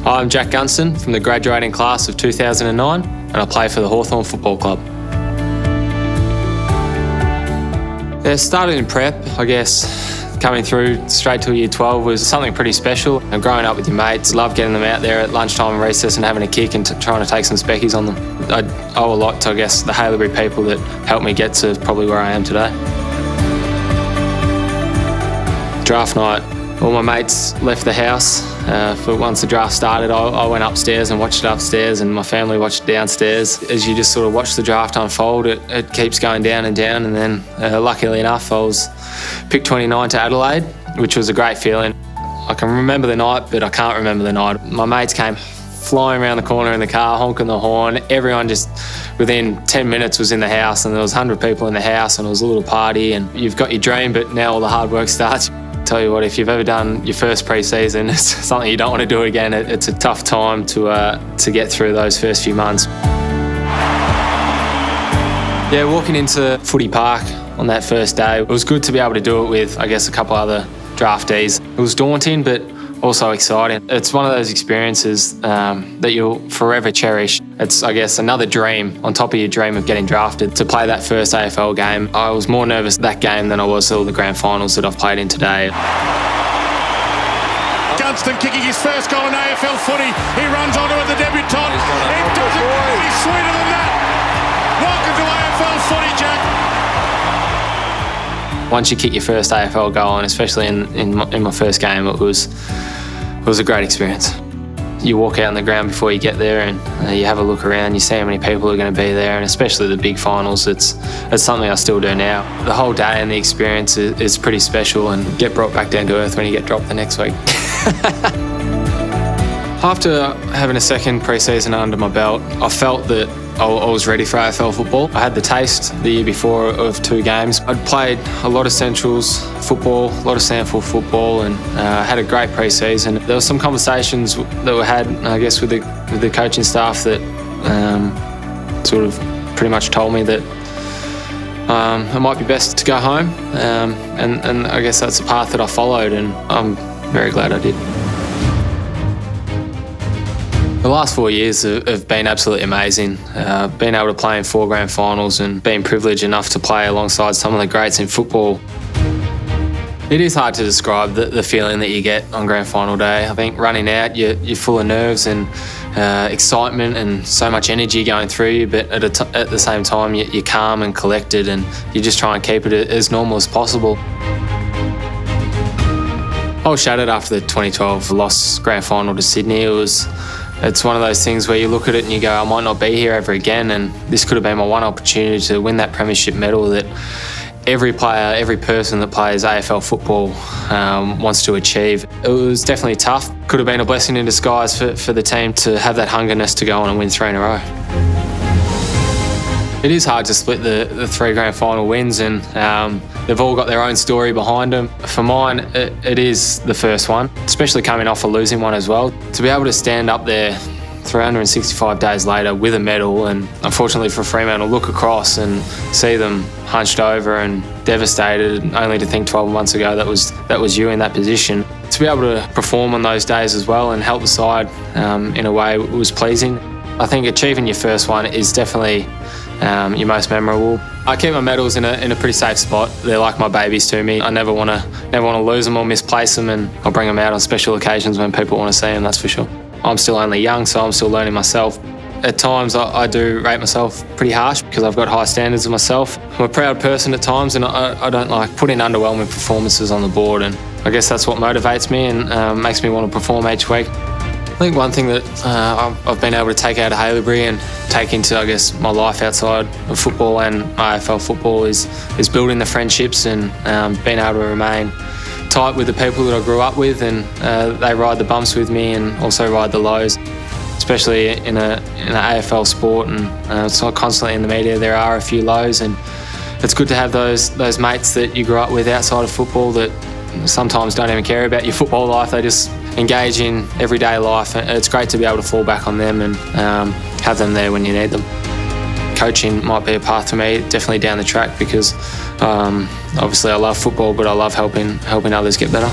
I'm Jack Gunston from the graduating class of 2009 and I play for the Hawthorn Football Club. Yeah, started in prep, I guess. Coming through straight to year 12 was something pretty special. And growing up with your mates, love getting them out there at lunchtime and recess and having a kick and trying to take some speckies on them. I owe a lot to, I guess, the Haileybury people that helped me get to probably where I am today. Draft night, all my mates left the house. For once the draft started, I went upstairs and watched it upstairs, and my family watched it downstairs. As you just sort of watch the draft unfold, it keeps going down and down, and then luckily enough I was picked 29 to Adelaide, which was a great feeling. I can remember the night, but I can't remember the night. My mates came flying around the corner in the car, honking the horn. Everyone just within 10 minutes was in the house, and there was 100 people in the house, and it was a little party, and you've got your dream, but now all the hard work starts. Tell you what, if you've ever done your first pre-season, it's something you don't want to do again. It's a tough time to get through those first few months. Yeah, walking into Footy Park on that first day, it was good to be able to do it with, I guess, a couple other draftees. It was daunting, but also exciting. It's one of those experiences that you'll forever cherish. It's, I guess, another dream on top of your dream of getting drafted to play that first AFL game. I was more nervous that game than I was all the grand finals that I've played in today. Gunston kicking his first goal in AFL footy. He runs onto it, the debutant. It doesn't get any sweeter than that. Welcome to AFL footy, Jack. Once you kick your first AFL goal, and especially in my first game, it was a great experience. You walk out on the ground before you get there, and you have a look around. You see how many people are going to be there, and especially the big finals. It's something I still do now. The whole day and the experience is pretty special, and get brought back down to earth when you get dropped the next week. After having a second pre-season under my belt, I felt that I was ready for AFL football. I had the taste the year before of 2 games. I'd played a lot of Centrals football, a lot of Sandford football, and had a great pre-season. There were some conversations that were had, I guess, with the coaching staff that sort of pretty much told me that it might be best to go home. And I guess that's the path that I followed, and I'm very glad I did. The last 4 years have been absolutely amazing. Being able to play in 4 grand finals and being privileged enough to play alongside some of the greats in football. It is hard to describe the feeling that you get on grand final day. I think running out, you're full of nerves and excitement and so much energy going through you, but at the same time, you're calm and collected, and you just try and keep it as normal as possible. I was shattered after the 2012 loss grand final to Sydney. It's one of those things where you look at it and you go, I might not be here ever again, and this could have been my one opportunity to win that premiership medal that every player, every person that plays AFL football wants to achieve. It was definitely tough. Could have been a blessing in disguise for the team to have that hungerness to go on and win 3 in a row. It is hard to split the 3 grand final wins, and they've all got their own story behind them. For mine, it is the first one, especially coming off a losing one as well. To be able to stand up there 365 days later with a medal, and unfortunately for Fremantle, look across and see them hunched over and devastated, only to think 12 months ago that was you in that position. To be able to perform on those days as well and help the side in a way was pleasing. I think achieving your first one is definitely your most memorable. I keep my medals in a pretty safe spot. They're like my babies to me. I never want to lose them or misplace them, and I'll bring them out on special occasions when people want to see them, that's for sure. I'm still only young, so I'm still learning myself. At times I do rate myself pretty harsh because I've got high standards of myself. I'm a proud person at times, and I don't like putting underwhelming performances on the board, and I guess that's what motivates me and makes me want to perform each week. I think one thing that I've been able to take out of Haileybury and take into, I guess, my life outside of football and AFL football is building the friendships and being able to remain tight with the people that I grew up with, and they ride the bumps with me and also ride the lows, especially in an AFL sport, and it's not constantly in the media. There are a few lows, and it's good to have those mates that you grew up with outside of football that sometimes don't even care about your football life. They just engage in everyday life. It's great to be able to fall back on them and have them there when you need them. Coaching might be a path for me, definitely down the track, because obviously I love football, but I love helping others get better.